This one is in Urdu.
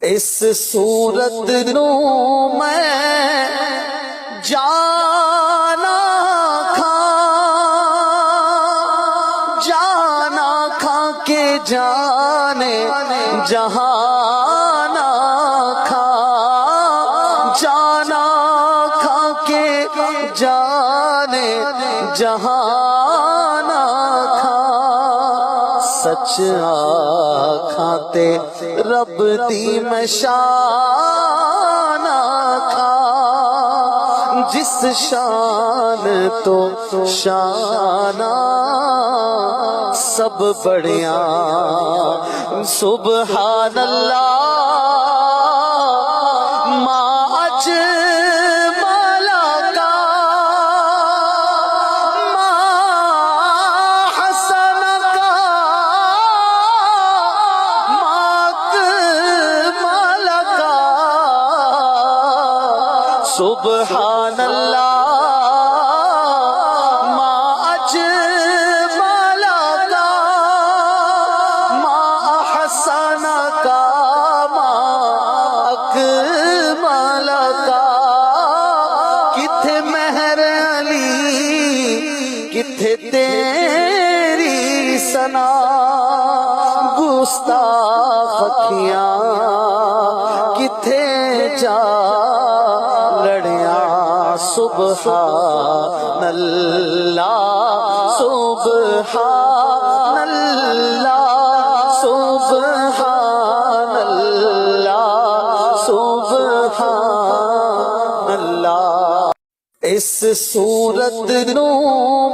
اس صورت نو میں جانا کھا کے جانے جہانا کھا جانا کھا کے جانے جہانا کھا سچ آکھاں تے رب دی میں شان آکھاں جس شان تو شانہ سب بڑیاں سبحان اللہ ما اجمل کا ما حسن کا ما اکمل کا سبحان اللہ کتھے مہر علی کتھے تیری ثنا گستاخ اکھیاں کتھے جا لڑیاں سبحان اللہ سبحان اللہ سبحان اللہ سبحان اللہ اس صورت نو